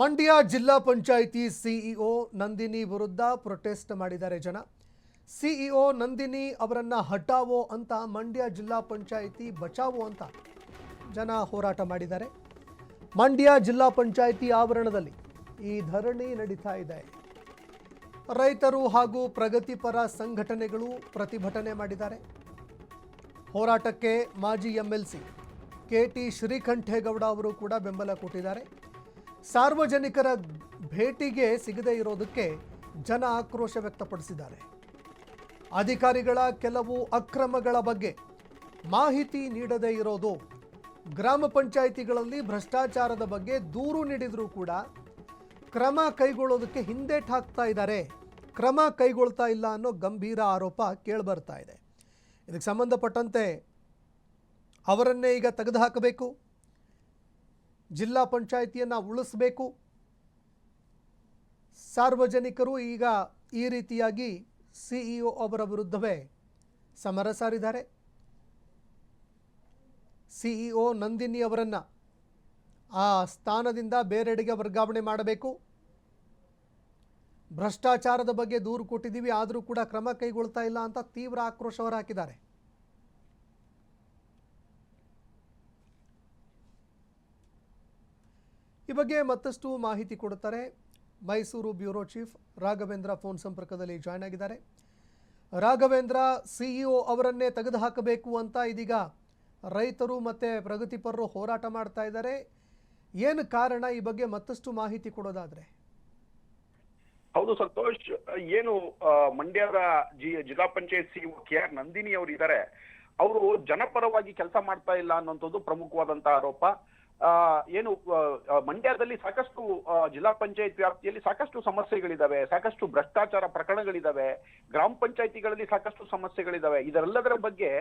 ಮಂಡ್ಯ ಜಿಲ್ಲಾ ಪಂಚಾಯಿತಿ ಸಿಇಒ ನಂದಿನಿ ವಿರುದ್ಧ ಪ್ರೊಟೆಸ್ಟ್ ಮಾಡಿದ್ದಾರೆ ಜನ. ಸಿಇಒ ನಂದಿನಿ ಅವರನ್ನ ಹಟಾವೋ ಅಂತ ಮಂಡ್ಯ ಜಿಲ್ಲಾ ಪಂಚಾಯಿತಿ ಬಚಾವೋ ಅಂತ ಜನ ಹೋರಾಟ ಮಾಡಿದ್ದಾರೆ. ಮಂಡ್ಯ ಜಿಲ್ಲಾ ಪಂಚಾಯಿತಿ ಆವರಣದಲ್ಲಿ ಈ ಧರಣಿ ನಡೀತಾ ಇದೆ. ರೈತರು ಹಾಗೂ ಪ್ರಗತಿಪರ ಸಂಘಟನೆಗಳು ಪ್ರತಿಭಟನೆ ಮಾಡಿದ್ದಾರೆ. ಹೋರಾಟಕ್ಕೆ ಮಾಜಿ ಎಂಎಲ್ಸಿ ಕೆಟಿ ಶ್ರೀಕಂಠೇಗೌಡ ಅವರು ಕೂಡ ಬೆಂಬಲ ಕೊಟ್ಟಿದ್ದಾರೆ. ಸಾರ್ವಜನಿಕರ ಭೇಟಿಗೆ ಸಿಗದೇ ಇರೋದಕ್ಕೆ ಜನ ಆಕ್ರೋಶ ವ್ಯಕ್ತಪಡಿಸಿದ್ದಾರೆ. ಅಧಿಕಾರಿಗಳ ಕೆಲವು ಅಕ್ರಮಗಳ ಬಗ್ಗೆ ಮಾಹಿತಿ ನೀಡದೇ ಇರೋದು, ಗ್ರಾಮ ಪಂಚಾಯಿತಿಗಳಲ್ಲಿ ಭ್ರಷ್ಟಾಚಾರದ ಬಗ್ಗೆ ದೂರು ನೀಡಿದರೂ ಕೂಡ ಕ್ರಮ ಕೈಗೊಳ್ಳೋದಕ್ಕೆ ಹಿಂದೇಟು ಹಾಕ್ತಾ ಇದ್ದಾರೆ, ಕ್ರಮ ಕೈಗೊಳ್ತಾ ಇಲ್ಲ ಅನ್ನೋ ಗಂಭೀರ ಆರೋಪ ಕೇಳಿಬರ್ತಾ ಇದೆ. ಇದಕ್ಕೆ ಸಂಬಂಧಪಟ್ಟಂತೆ ಅವರನ್ನೇ ಈಗ ತೆಗೆದುಹಾಕಬೇಕು, ಜಿಲ್ಲಾ ಪಂಚಾಯಿತಿಯನ್ನು ಉಳಿಸಬೇಕು. ಸಾರ್ವಜನಿಕರು ಈಗ ಈ ರೀತಿಯಾಗಿ ಸಿಇಒ ಅವರ ವಿರುದ್ಧವೇ ಸಮರ ಸಾರಿದ್ದಾರೆ. ಸಿಇಒ ನಂದಿನಿ ಅವರನ್ನು ಆ ಸ್ಥಾನದಿಂದ ಬೇರೆಡೆಗೆ ವರ್ಗಾವಣೆ ಮಾಡಬೇಕು. ಭ್ರಷ್ಟಾಚಾರದ ಬಗ್ಗೆ ದೂರು ಕೊಟ್ಟಿದ್ದೀವಿ, ಆದರೂ ಕೂಡ ಕ್ರಮ ಕೈಗೊಳ್ತಾ ಇಲ್ಲ ಅಂತ ತೀವ್ರ ಆಕ್ರೋಶ ಹೊರಹಾಕಿದ್ದಾರೆ. ಈ ಬಗ್ಗೆ ಮತ್ತಷ್ಟು ಮಾಹಿತಿ ಕೊಡುತ್ತಾರೆ Mysuru bureau chief Raghavendra phone ಸಂಪರ್ಕದಲ್ಲಿ ಜಾಯ್ನ್ ಆಗಿದ್ದಾರೆ. ರಾಘವೇಂದ್ರ, ಸಿಇಒ ಅವರನ್ನೇ ತೆಗೆದುಹಾಕಬೇಕು ಅಂತ ಇದೀಗ ರೈತರು ಮತ್ತು ಪ್ರಗತಿಪರರು ಹೋರಾಟ ಮಾಡ್ತಾ ಇದ್ದಾರೆ. ಏನು ಕಾರಣ? ಈ ಬಗ್ಗೆ ಮತ್ತಷ್ಟು ಮಾಹಿತಿ ಕೊಡೋದಾದ್ರೆ. ಹೌದು ಸಂತೋಷ್, ಏನು ಮಂಡ್ಯದ ಜಿಲ್ಲಾ ಪಂಚಾಯತ್ ಸಿಇಒ ಕೆಆರ್ ನಂದಿನಿ ಅವರು ಇದ್ದಾರೆ, ಅವರು ಜನಪರವಾಗಿ ಕೆಲಸ ಮಾಡ್ತಾ ಇಲ್ಲ ಅನ್ನೋಂಥದ್ದು ಪ್ರಮುಖವಾದಂತಹ ಆರೋಪ. ಏನು ಮಂಡ್ಯದಲ್ಲಿ ಸಾಕಷ್ಟು ಜಿಲ್ಲಾ ಪಂಚಾಯತ್ ವ್ಯಾಪ್ತಿಯಲ್ಲಿ ಸಾಕಷ್ಟು ಸಮಸ್ಯೆಗಳಿದಾವೆ, ಸಾಕಷ್ಟು ಭ್ರಷ್ಟಾಚಾರ ಪ್ರಕರಣಗಳಿದಾವೆ, ಗ್ರಾಮ ಪಂಚಾಯತಿಗಳಲ್ಲಿ ಸಾಕಷ್ಟು ಸಮಸ್ಯೆಗಳಿದಾವೆ. ಇದೆಲ್ಲದರ ಬಗ್ಗೆ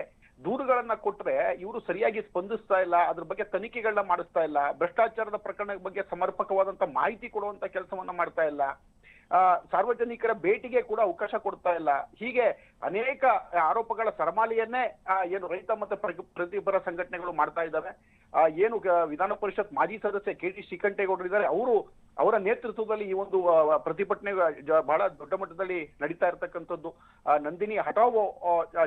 ದೂರುಗಳನ್ನ ಕೊಟ್ರೆ ಇವರು ಸರಿಯಾಗಿ ಸ್ಪಂದಿಸ್ತಾ ಇಲ್ಲ, ಅದ್ರ ಬಗ್ಗೆ ತನಿಖೆಗಳನ್ನ ಮಾಡಿಸ್ತಾ ಇಲ್ಲ, ಭ್ರಷ್ಟಾಚಾರದ ಪ್ರಕರಣದ ಬಗ್ಗೆ ಸಮರ್ಪಕವಾದಂತ ಮಾಹಿತಿ ಕೊಡುವಂತ ಕೆಲಸವನ್ನ ಮಾಡ್ತಾ ಇಲ್ಲ, ಸಾರ್ವಜನಿಕರ ಭೇಟಿಗೆ ಕೂಡ ಅವಕಾಶ ಕೊಡ್ತಾ ಇಲ್ಲ. ಹೀಗೆ ಅನೇಕ ಆರೋಪಗಳ ಸರಮಾಲೆಯನ್ನೇ ಏನು ರೈತ ಮತ್ತೆ ಪ್ರತಿಪರ ಸಂಘಟನೆಗಳು ಮಾಡ್ತಾ ಇದ್ದಾವೆ. ಏನು ವಿಧಾನ ಪರಿಷತ್ ಮಾಜಿ ಸದಸ್ಯ ಕೆಟಿ ಶ್ರೀಕಂಠೇಗೌಡರು ಇದ್ದಾರೆ, ಅವರ ನೇತೃತ್ವದಲ್ಲಿ ಈ ಒಂದು ಪ್ರತಿಭಟನೆ ಬಹಳ ದೊಡ್ಡ ಮಟ್ಟದಲ್ಲಿ ನಡೀತಾ ಇರತಕ್ಕಂಥದ್ದು. ನಂದಿನಿ ಹಟಾವೋ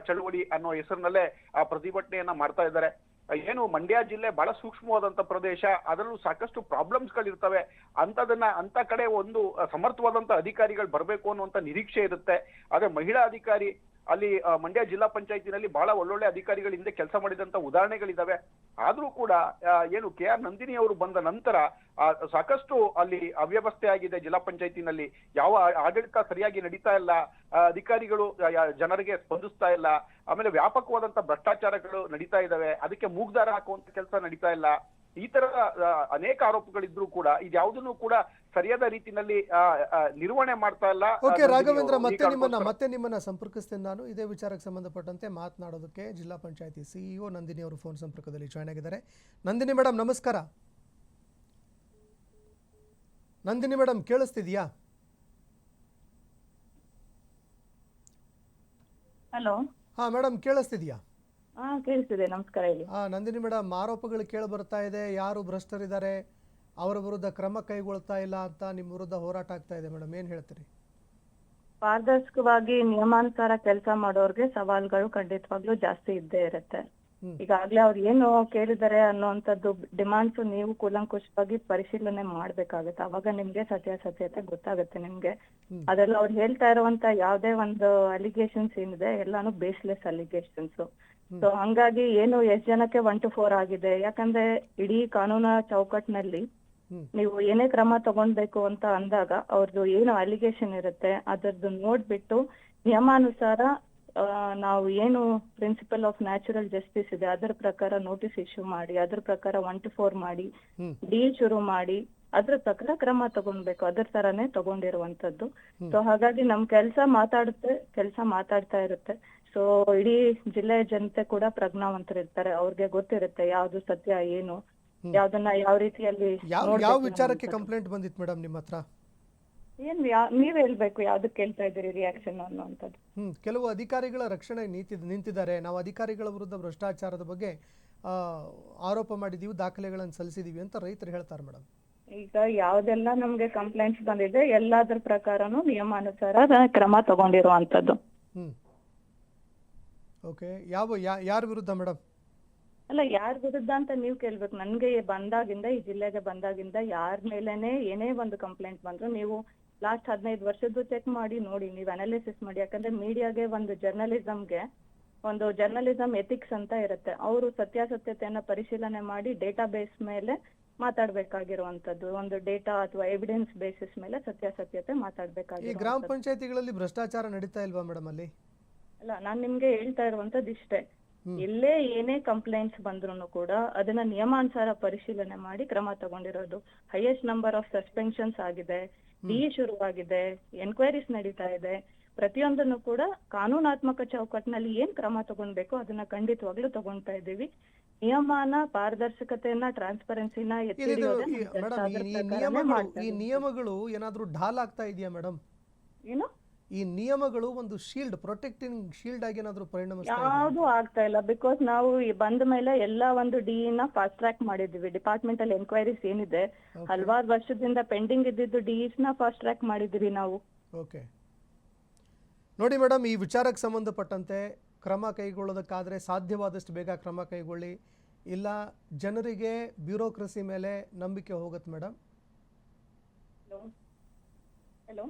ಚಳವಳಿ ಅನ್ನೋ ಹೆಸರಿನಲ್ಲೇ ಆ ಪ್ರತಿಭಟನೆಯನ್ನ ಮಾಡ್ತಾ ಇದ್ದಾರೆ. ಏನು ಮಂಡ್ಯ ಜಿಲ್ಲೆ ಬಹಳ ಸೂಕ್ಷ್ಮವಾದಂತ ಪ್ರದೇಶ, ಅದರಲ್ಲೂ ಸಾಕಷ್ಟು ಪ್ರಾಬ್ಲಮ್ಸ್ ಗಳಿರ್ತವೆ. ಅಂತ ಕಡೆ ಒಂದು ಸಮರ್ಥವಾದಂತ ಅಧಿಕಾರಿಗಳು ಬರಬೇಕು ಅನ್ನುವಂತ ನಿರೀಕ್ಷೆ ಇರುತ್ತೆ. ಆದ್ರೆ ಮಹಿಳಾ ಅಧಿಕಾರಿ ಅಲ್ಲಿ ಮಂಡ್ಯ ಜಿಲ್ಲಾ ಪಂಚಾಯತಿನಲ್ಲಿ ಬಹಳ ಒಳ್ಳೊಳ್ಳೆ ಅಧಿಕಾರಿಗಳ ಹಿಂದೆ ಕೆಲಸ ಮಾಡಿದಂತ ಉದಾಹರಣೆಗಳಿದಾವೆ. ಆದ್ರೂ ಕೂಡ ಏನು ಕೆಆರ್ ನಂದಿನಿ ಅವರು ಬಂದ ನಂತರ ಸಾಕಷ್ಟು ಅಲ್ಲಿ ಅವ್ಯವಸ್ಥೆ ಆಗಿದೆ. ಜಿಲ್ಲಾ ಪಂಚಾಯತಿನಲ್ಲಿ ಯಾವ ಆಡಳಿತ ಸರಿಯಾಗಿ ನಡೀತಾ ಇಲ್ಲ, ಅಧಿಕಾರಿಗಳು ಜನರಿಗೆ ಸ್ಪಂದಿಸ್ತಾ ಇಲ್ಲ, ಆಮೇಲೆ ವ್ಯಾಪಕವಾದಂತ ಭ್ರಷ್ಟಾಚಾರಗಳು ನಡೀತಾ ಇದಾವೆ, ಅದಕ್ಕೆ ಮೂಗ್ದಾರ ಹಾಕುವಂತ ಕೆಲಸ ನಡೀತಾ ಇಲ್ಲ. ಈ ತರದ ಅನೇಕ ಆರೋಪಗಳಿದ್ರು ಕೂಡ ಇದ್ಯಾವುದನ್ನು ಕೂಡ ಸರಿಯಾದ ರೀತಿಯಲ್ಲಿ ನಿರ್ವಹಣೆ ಮಾಡ್ತಾ ಇಲ್ಲ. ಓಕೆ ರಾಘವೇಂದ್ರ, ಮತ್ತೆ ನಿಮ್ಮನ್ನ ಸಂಪರ್ಕಿಸ್ತೇನೆ ನಾನು. ಇದೇ ವಿಚಾರಕ್ಕೆ ಸಂಬಂಧಪಟ್ಟಂತೆ ಮಾತನಾಡೋದಕ್ಕೆ ಜಿಲ್ಲಾ ಪಂಚಾಯತಿ ಸಿಇಒ ನಂದಿನಿ ಅವರು ಫೋನ್ ಸಂಪರ್ಕದಲ್ಲಿ ಜಾಯ್ನ್ ಆಗಿದ್ದಾರೆ. ನಂದಿನಿ ಮೇಡಮ್ ನಮಸ್ಕಾರ. ನಂದಿನಿ ಮೇಡಮ್ ಕೇಳಿಸ್ತಿದ್ಯಾ? ಹಲೋ. ಹಾ ಮೇಡಮ್ ಕೇಳಿಸ್ತಿದ್ಯಾ? ಕೇಳಿಸ್ತಿದೆ, ನಮಸ್ಕಾರ ಹೇಳಿ. ನಂದಿನಿ ಮೇಡಮ್, ಆರೋಪಗಳು ಕೇಳಿ ಬರ್ತಾ ಇದೆ, ಯಾರು ಭ್ರಷ್ಟರಿದ್ದಾರೆ ಅವರ ವಿರುದ್ಧ ಕ್ರಮ ಕೈಗೊಳ್ತಾ ಇಲ್ಲ ಅಂತ ನಿಮ್ಮ ವಿರುದ್ಧ ಹೋರಾಟ ಆಗ್ತಾ ಇದೆ ಮೇಡಮ್, ಏನ್ ಹೇಳ್ತೀರಿ? ಪಾರದರ್ಶಕವಾಗಿ ನಿಯಮಾನುಸಾರ ಕೆಲಸ ಮಾಡೋರ್ಗೆ ಸವಾಲ್ಗಳು ಖಂಡಿತವಾಗ್ಲೂ ಜಾಸ್ತಿ ಇದ್ದೇ ಇರುತ್ತೆ. ಈಗಾಗ್ಲೇ ಅವ್ರು ಏನು ಕೇಳಿದ್ದಾರೆ ಅನ್ನುವಂಥದ್ದು ಡಿಮಾಂಡ್ಸ್ ನೀವು ಕೂಲಂಕುಷವಾಗಿ ಪರಿಶೀಲನೆ ಮಾಡ್ಬೇಕಾಗತ್ತೆ. ಅವಾಗ ನಿಮ್ಗೆ ಸತ್ಯಾಸತ್ಯತೆ ಗೊತ್ತಾಗುತ್ತೆ ನಿಮ್ಗೆ. ಅದೆಲ್ಲ ಅವ್ರು ಹೇಳ್ತಾ ಇರುವಂತ ಯಾವ್ದೇ ಒಂದು ಅಲಿಗೇಷನ್ಸ್ ಏನಿದೆ ಎಲ್ಲಾನು ಬೇಸ್ಲೆಸ್ ಅಲಿಗೇಷನ್ಸ್. ಸೊ ಹಂಗಾಗಿ ಏನು ಎಷ್ಟ್ ಜನಕ್ಕೆ 1 to 4 ಆಗಿದೆ, ಯಾಕಂದ್ರೆ ಇಡೀ ಕಾನೂನ ಚೌಕಟ್ಟಿನಲ್ಲಿ ನೀವು ಏನೇ ಕ್ರಮ ತಗೊಂಡ್ಬೇಕು ಅಂತ ಅಂದಾಗ ಅವ್ರದ್ದು ಏನು ಅಲಿಗೇಷನ್ ಇರುತ್ತೆ ಅದರದ್ದು ನೋಡ್ಬಿಟ್ಟು ನಿಯಮಾನುಸಾರ ನಾವು ಏನು ಪ್ರಿನ್ಸಿಪಲ್ ಆಫ್ ನ್ಯಾಚುರಲ್ ಜಸ್ಟಿಸ್ ಇದೆ ಅದರ ಪ್ರಕಾರ ನೋಟಿಸ್ ಇಶ್ಯೂ ಮಾಡಿ, ಅದ್ರ ಪ್ರಕಾರ 1 to 4 ಮಾಡಿ, ಡೀಲ್ ಶುರು ಮಾಡಿ, ಅದ್ರ ಪ್ರಕಾರ ಕ್ರಮ ತಗೊಂಡ್ಬೇಕು. ಅದ್ರ ತರಾನೇ ತಗೊಂಡಿರುವಂತದ್ದು. ಸೊ ಹಾಗಾಗಿ ನಮ್ ಕೆಲಸ ಮಾತಾಡ್ತಾ ಇರುತ್ತೆ. ಸೊ ಇಡೀ ಜಿಲ್ಲೆಯ ಜನತೆ ಕೂಡ ಪ್ರಜ್ಞಾವಂತರಿರ್ತಾರೆ, ಅವ್ರಿಗೆ ಗೊತ್ತಿರುತ್ತೆ ಯಾವ್ದು ಸತ್ಯ ಏನು, ಯಾವ್ದನ್ನ ಯಾವ ರೀತಿಯಲ್ಲಿ. ಯಾವ ವಿಚಾರಕ್ಕೆ ಕಂಪ್ಲೇಂಟ್ ಬಂದಿತ್ತು ಮೇಡಮ್ ನಿಮ್ಮ ಹತ್ರ? ನೀವ್ ಹೇಳ್ಬೇಕು ಯಾವ್ದಕ್ಕೆ ಕೇಳ್ತಾ ಇದ್ದೀರಿ ರಿಯಾಕ್ಷನ್ ಅನ್ನುವಂಥದ್ದು. ಕೆಲವು ಅಧಿಕಾರಿಗಳ ರಕ್ಷಣೆ ನಿಂತಿದ್ದಾರೆ, ನಾವು ಅಧಿಕಾರಿಗಳ ವಿರುದ್ಧ ಭ್ರಷ್ಟಾಚಾರದ ಬಗ್ಗೆ ಆರೋಪ ಮಾಡಿದೀವಿ, ದಾಖಲೆಗಳನ್ನು ಸಲ್ಲಿಸಿದೀವಿ ಅಂತ ರೈತರು ಹೇಳ್ತಾರೆ ಮೇಡಮ್. ಈಗ ಯಾವ್ದೆಲ್ಲ ನಮ್ಗೆ ಕಂಪ್ಲೇಂಟ್ಸ್ ಬಂದಿದೆ ಎಲ್ಲಾದ್ರ ಪ್ರಕಾರನು ನಿಯಮಾನುಸಾರ ಕ್ರಮ ತಗೊಂಡಿರುವಂತದ್ದು. ಓಕೆ, ಯಾರ ವಿರುದ್ಧ ಮೇಡಮ್? ಅಲ್ಲ, ಯಾರ ವಿರುದ್ಧ ಅಂತ ನೀವ್ ಕೇಳ್ಬೇಕು. ನನ್ಗೆ ಬಂದಾಗಿಂದ, ಈ ಜಿಲ್ಲೆಗೆ ಬಂದಾಗಿಂದ ಯಾರ ಮೇಲೆನೆ ಏನೇ ಒಂದು ಕಂಪ್ಲೇಂಟ್ ಬಂದ್ರು ನೀವು ಲಾಸ್ಟ್ 15 ವರ್ಷದ್ದು ಚೆಕ್ ಮಾಡಿ ನೋಡಿ, ನೀವು ಅನಾಲಿಸಿಸ್ ಮಾಡಿ. ಯಾಕಂದ್ರೆ ಮೀಡಿಯಾಗೆ ಒಂದು ಜರ್ನಲಿಸಂ ಎಥಿಕ್ಸ್ ಅಂತ ಇರುತ್ತೆ. ಅವರು ಸತ್ಯಾಸತ್ಯತೆಯನ್ನ ಪರಿಶೀಲನೆ ಮಾಡಿ ಡೇಟಾ ಬೇಸ್ ಮೇಲೆ ಮಾತಾಡ್ಬೇಕಾಗಿರುವಂತದ್ದು, ಒಂದು ಡೇಟಾ ಅಥವಾ ಎವಿಡೆನ್ಸ್ ಬೇಸಿಸ್ ಮೇಲೆ ಸತ್ಯಾಸತ್ಯತೆ ಈ ಮಾತಾಡ್ಬೇಕಾಗಿರೋ. ಗ್ರಾಮ ಪಂಚಾಯತಿಗಳಲ್ಲಿ ಭ್ರಷ್ಟಾಚಾರ ನಡೀತಾ ಇಲ್ವಾ ಮೇಡಮ್ ಅಲ್ಲಿ? ಅಲ್ಲ, ನಾನ್ ನಿಮ್ಗೆ ಹೇಳ್ತಾ ಇರುವಂತದ್ದು ಇಷ್ಟೇ. ಎಲ್ಲೇ ಏನೇ ಕಂಪ್ಲೇಂಟ್ಸ್ ಬಂದ್ರು ಕೂಡ ಅದನ್ನ ನಿಯಮಾನುಸಾರ ಪರಿಶೀಲನೆ ಮಾಡಿ ಕ್ರಮ ತಗೊಂಡಿರೋದು. ಹೈಯೆಸ್ಟ್ ನಂಬರ್ ಆಫ್ ಸಸ್ಪೆನ್ಷನ್ಸ್ ಆಗಿದೆ, ಡಿಇ ಶುರುವಾಗಿದೆ, ಎನ್ಕ್ವೈರೀಸ್ ನಡೀತಾ ಇದೆ. ಪ್ರತಿಯೊಂದನ್ನು ಕೂಡ ಕಾನೂನಾತ್ಮಕ ಚೌಕಟ್ಟಿನಲ್ಲಿ ಏನ್ ಕ್ರಮ ತಗೊಳ್ಬೇಕು ಅದನ್ನ ಖಂಡಿತವಾಗ್ಲೂ ತಗೊಂತಾ ಇದ್ದೀವಿ. ನಿಯಮನ, ಪಾರದರ್ಶಕತೆಯನ್ನ, ಟ್ರಾನ್ಸ್ಪರೆನ್ಸಿನ ಎತ್ತಿ ಹಿಡಿಯೋದೇ ನಮ್ಮ ಕೆಲಸ. ಅದ್ರ ಪ್ರಕಾರನೇ ಮಾಡ್ತಾ ಈ ಇದ್ದೀವಿ. ನಿಯಮಗಳು ಏನಾದ್ರೂ ಢಾಲ್ ಆಗ್ತಾ ಇದೆಯಾ ಮೇಡಮ್? ಏನು? ಈ ನಿಯಮಗಳು ಒಂದು ಶೀಲ್ಡ್, ಪ್ರೊಟೆಕ್ಟಿಂಗ್ ಶೀಲ್ಡ್ ಆಗಿ ಏನಾದ್ರೂ ಪರಿಣಮಿಸ್ತಾ ಇದೆಯಾ? ಯಾವ್ದು ಆಗ್ತಾ ಇಲ್ಲ. ಬಿಕಾಸ್ ನಾವು ಬಂದ ಮೇಲೆ ಎಲ್ಲಾ ಒಂದು ಡಿಇ ನ ಫಾಸ್ಟ್ ಟ್ರ್ಯಾಕ್ ಮಾಡಿದೀವಿ. ಡಿಪಾರ್ಟ್ಮೆಂಟಲ್ ಎನ್ಕ್ವೈರೀಸ್ ಏನಿದೆ, ಹಲವಾರು ವರ್ಷದಿಂದ ಪೆಂಡಿಂಗ್ ಇದ್ದಿದ್ದು ಡಿಇಸ್ ನ ಫಾಸ್ಟ್ ಟ್ರ್ಯಾಕ್ ಮಾಡಿದೀವಿ ನಾವು. ಓಕೆ, ನೋಡಿ ಮೇಡಮ್, ಈ ವಿಚಾರಕ್ಕೆ ಸಂಬಂಧಪಟ್ಟಂತೆ ಕ್ರಮ ಕೈಗೊಳ್ಳೋದಕ್ಕಾದರೆ ಸಾಧ್ಯವಾದಷ್ಟು ಬೇಗ ಕ್ರಮ ಕೈಗೊಳ್ಳಿ, ಇಲ್ಲ ಜನರಿಗೆ ಬ್ಯೂರೋಕ್ರಸಿ ಮೇಲೆ ನಂಬಿಕೆ ಹೋಗುತ್ತೆ ಮೇಡಮ್. ಹಲೋ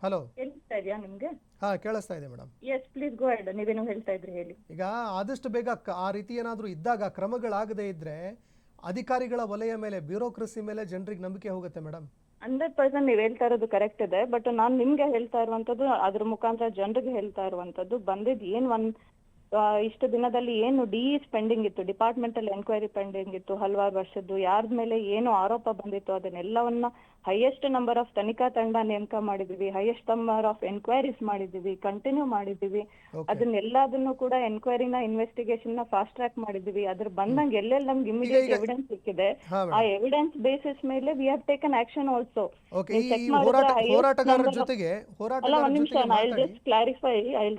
ಹಲೋ, ಕೇಳಿಸ್ತಾ ಇದೆಯಾ ನಿಮ್ಗೆ? ಹಾ, ಕೇಳಿಸ್ತಾ ಇದೆ madam. Yes, please go ahead. ನೀವೇನು ಹೇಳ್ತಾ ಇದ್ರಿ ಹೇಳಿ. ಈಗ ಆದಷ್ಟು ಬೇಗ ಆ ರೀತಿ ಏನಾದರೂ ಇದ್ದಾಗ, ಕ್ರಮಗಳಾಗದೇ ಇದ್ರೆ ಅಧಿಕಾರಿಗಳ ವಲಯ ಮೇಲೆ, ಬ್ಯೂರೋಕ್ರಸಿ ಮೇಲೆ ಜನರಿಗೆ ನಂಬಿಕೆ ಹೋಗುತ್ತೆ ಮೇಡಮ್. 100% ನೀವ್ ಹೇಳ್ತಾ ಇರೋದು ಕರೆಕ್ಟ್ ಇದೆ. ಬಟ್ ನಾನ್ ನಿಮ್ಗೆ ಹೇಳ್ತಾ ಇರುವಂತದ್ದು, ಅದ್ರ ಮುಖಾಂತರ ಜನರಿಗೆ ಹೇಳ್ತಾ ಇರುವಂತದ್ದು, ಬಂದಿದ್ ಏನ್ ಇಷ್ಟು ದಿನದಲ್ಲಿ ಏನು ಡಿಇಸ್ ಪೆಂಡಿಂಗ್ ಇತ್ತು, ಡಿಪಾರ್ಟ್ಮೆಂಟಲ್ ಎನ್ಕ್ವೈರಿ ಪೆಂಡಿಂಗ್ ಇತ್ತು ಹಲವಾರು ವರ್ಷದ್ದು, ಯಾರ ಮೇಲೆ ಏನು ಆರೋಪ ಬಂದಿತ್ತು ಅದನ್ನೆಲ್ಲವನ್ನ ಹೈಯೆಸ್ಟ್ ನಂಬರ್ ಆಫ್ ತನಿಖಾ ತಂಡ ನೇಮಕ ಮಾಡಿದೀವಿ, ಹೈಯೆಸ್ಟ್ ನಂಬರ್ ಆಫ್ ಎನ್ಕ್ವೈರೀಸ್ ಮಾಡಿದೀವಿ, ಕಂಟಿನ್ಯೂ ಮಾಡಿದೀವಿ. ಅದನ್ನೆಲ್ಲದನ್ನು ಕೂಡ ಎನ್ಕ್ವೈರಿನ, ಇನ್ವೆಸ್ಟಿಗೇಷನ್ ನ ಫಾಸ್ಟ್ ಟ್ರ್ಯಾಕ್ ಮಾಡಿದೀವಿ. ಅದ್ರ ಬಂದಂಗೆ ಎಲ್ಲೆಲ್ಲಿ ನಮ್ಗೆ ಇಮಿಡಿಯೇಟ್ ಎವಿಡೆನ್ಸ್ ಸಿಕ್ಕಿದೆ, ಆ ಎವಿಡೆನ್ಸ್ ಬೇಸಿಸ್ ಮೇಲೆ we have taken action also. ಹೋರಾಟಗಾರರ ಜೊತೆಗೆ ಅಲ್ಲ, ಒಂದ್ ನಿಮಿಷ, I will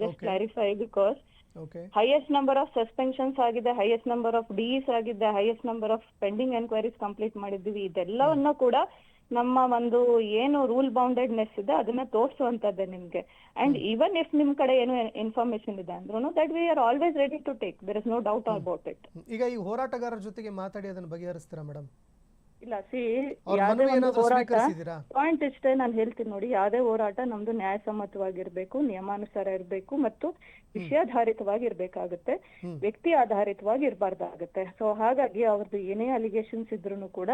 just clarify because highest number of suspensions ಆಗಿದೆ, ಹೈಯೆಸ್ಟ್ ನಂಬರ್ ಆಫ್ ಡಿಇಸ್ ಆಗಿದೆ, highest number of pending enquiries complete ಮಾಡಿದ್ದೀವಿ. ಇದೆಲ್ಲವನ್ನ ಕೂಡ ನಮ್ಮ ಒಂದು ಏನು ರೂಲ್ ಬೌಂಡೆಡ್ನೆಸ್ ಇದೆ ಅದನ್ನ ತೋರಿಸುವಂತದ್ದೇ ನಿಮ್ಗೆ. ಅಂಡ್ ಈವನ್ ಇಫ್ ನಿಮ್ ಕಡೆ ಏನು ಇನ್ಫಾರ್ಮೇಶನ್ ಇದೆ ಅಂದ್ರೂ that we are always ready to take, there is no doubt about it. ಈಗ ಈ ಹೋರಾಟಗಾರರ ಜೊತೆಗೆ ಮಾತಾಡಿ ಅದನ್ನ ಬಗೆಹರಿಸ್ತೀರಾ ಮೇಡಮ್? ಇಲ್ಲ, ಯಾವ್ದೇ ಒಂದು ಹೋರಾಟ, ಪಾಯಿಂಟ್ ಇಷ್ಟೇ ನಾನು ಹೇಳ್ತೀನಿ ನೋಡಿ, ಯಾವ್ದೇ ಹೋರಾಟ ನಮ್ದು ನ್ಯಾಯಸಮ್ಮತವಾಗಿರ್ಬೇಕು, ನಿಯಮಾನುಸಾರ ಇರ್ಬೇಕು ಮತ್ತು ವಿಷಯಾಧಾರಿತವಾಗಿ ಇರ್ಬೇಕಾಗುತ್ತೆ, ವ್ಯಕ್ತಿ ಆಧಾರಿತವಾಗಿ ಇರಬಾರ್ದಾಗುತ್ತೆ. ಸೊ ಹಾಗಾಗಿ ಅವ್ರದ್ದು ಏನೇ ಅಲಿಗೇಷನ್ಸ್ ಇದ್ರು ಕೂಡ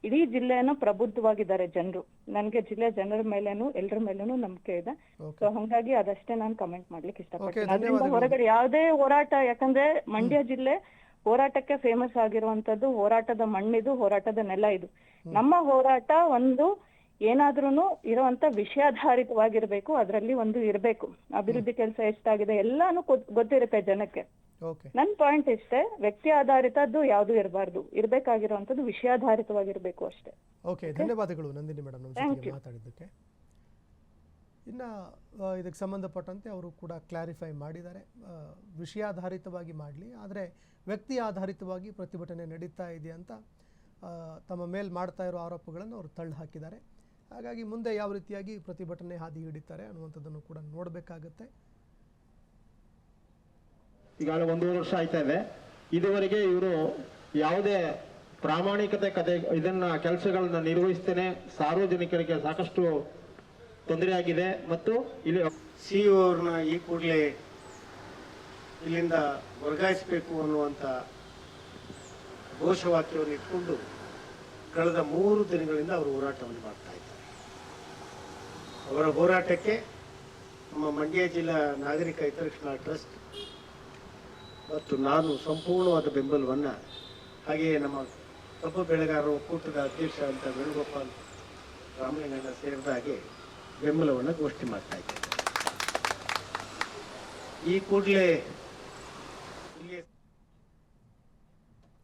ಇಡೀ ಜಿಲ್ಲೆಯನ್ನು ಪ್ರಬುದ್ಧವಾಗಿದ್ದಾರೆ ಜನರು. ನನ್ಗೆ ಜಿಲ್ಲೆ ಜನರ ಮೇಲೇನು ಎಲ್ಲರ ಮೇಲೇನು ನಂಬಿಕೆ ಇದೆ. ಸೊ ಹಂಗಾಗಿ ಅದಷ್ಟೇ ನಾನು ಕಮೆಂಟ್ ಮಾಡ್ಲಿಕ್ಕೆ ಇಷ್ಟಪಡ್ತೀನಿ. ಅದರಿಂದ ಹೊರಗಡೆ ಯಾವ್ದೇ ಹೋರಾಟ, ಯಾಕಂದ್ರೆ ಮಂಡ್ಯ ಜಿಲ್ಲೆ ಹೋರಾಟಕ್ಕೆ ಫೇಮಸ್ ಆಗಿರುವಂತದ್ದು, ಹೋರಾಟದ ಮಣ್ಣಿದು, ಹೋರಾಟದ ನೆಲ ಇದು. ನಮ್ಮ ಹೋರಾಟ ಒಂದು ಏನಾದ್ರೂ ಇರುವಂತ ವಿಷಯಾಧಾರಿತವಾಗಿರ್ಬೇಕು, ಅದರಲ್ಲಿ ಒಂದು ಇರ್ಬೇಕು. ಅಭಿವೃದ್ಧಿ ಕೆಲಸ ಎಷ್ಟಾಗಿದೆ ಎಲ್ಲಾನು ಗೊತ್ತಿರುತ್ತೆ ಜನಕ್ಕೆ. ನನ್ ಪಾಯಿಂಟ್ ಇಷ್ಟೇ, ವ್ಯಕ್ತಿ ಆಧಾರಿತದ್ದು ಯಾವ್ದು ಇರಬಾರ್ದು, ಇರ್ಬೇಕಾಗಿರುವಂತದ್ದು ವಿಷಯಾಧಾರಿತವಾಗಿರ್ಬೇಕು ಅಷ್ಟೇ. ಓಕೆ, ಧನ್ಯವಾದಗಳು ನಂದಿನಿ ಮೇಡಮ್ ನಮ್ಮ ಜೊತೆಗೆ ಮಾತಾಡಿದ್ದಕ್ಕೆ. ಇನ್ನು ಇದಕ್ಕೆ ಸಂಬಂಧಪಟ್ಟಂತೆ ಅವರು ಕೂಡ ಕ್ಲಾರಿಫೈ ಮಾಡಿದ್ದಾರೆ, ವಿಷಯಾಧಾರಿತವಾಗಿ ಮಾಡಲಿ, ಆದರೆ ವ್ಯಕ್ತಿ ಆಧಾರಿತವಾಗಿ ಪ್ರತಿಭಟನೆ ನಡೀತಾ ಇದೆ ಅಂತ ತಮ್ಮ ಮೇಲೆ ಮಾಡ್ತಾ ಇರೋ ಆರೋಪಗಳನ್ನು ಅವರು ತಳ್ಳಿ ಹಾಕಿದ್ದಾರೆ. ಹಾಗಾಗಿ ಮುಂದೆ ಯಾವ ರೀತಿಯಾಗಿ ಪ್ರತಿಭಟನೆ ಹಾದಿ ಹಿಡಿತಾರೆ ಅನ್ನುವಂಥದ್ದನ್ನು ಕೂಡ ನೋಡಬೇಕಾಗತ್ತೆ. ಈಗಾಗಲೇ 1 ವರ್ಷ ಆಯ್ತಾ ಇದೆ. ಇದುವರೆಗೆ ಇವರು ಯಾವುದೇ ಪ್ರಾಮಾಣಿಕತೆ ಇದನ್ನ ಕೆಲಸಗಳನ್ನ ನಿರ್ವಹಿಸ್ತೇನೆ, ಸಾರ್ವಜನಿಕರಿಗೆ ಸಾಕಷ್ಟು ತೊಂದರೆ ಆಗಿದೆ. ಮತ್ತು ಇಲ್ಲಿ ಸಿಇಒ ಅವ್ರನ್ನ ಈ ಕೂಡಲೇ ಇಲ್ಲಿಂದ ವರ್ಗಾಯಿಸಬೇಕು ಅನ್ನುವಂಥ ಘೋಷವಾಕ್ಯವನ್ನು ಇಟ್ಕೊಂಡು ಕಳೆದ 3 ದಿನಗಳಿಂದ ಅವರು ಹೋರಾಟವನ್ನು ಮಾಡ್ತಾ ಇದ್ದಾರೆ. ಅವರ ಹೋರಾಟಕ್ಕೆ ನಮ್ಮ ಮಂಡ್ಯ ಜಿಲ್ಲಾ ನಾಗರಿಕ ಹಿತರಕ್ಷಣಾ ಟ್ರಸ್ಟ್ ಮತ್ತು ನಾನು ಸಂಪೂರ್ಣವಾದ ಬೆಂಬಲವನ್ನು, ಹಾಗೆಯೇ ನಮ್ಮ ಕಬ್ಬು ಬೆಳೆಗಾರರ ಒಕ್ಕೂಟದ ಅಧ್ಯಕ್ಷ ಅಂತ ವೇಣುಗೋಪಾಲ್ ರಾಮಲಿಂಗಣ್ಣ ಸೇರಿದ ಹಾಗೆ ಬೆಂಬಲವನ್ನು ಘೋಷಣೆ ಮಾಡ್ತಾ ಇದ್ದೇನೆ. ಈ ಕೂಡಲೇ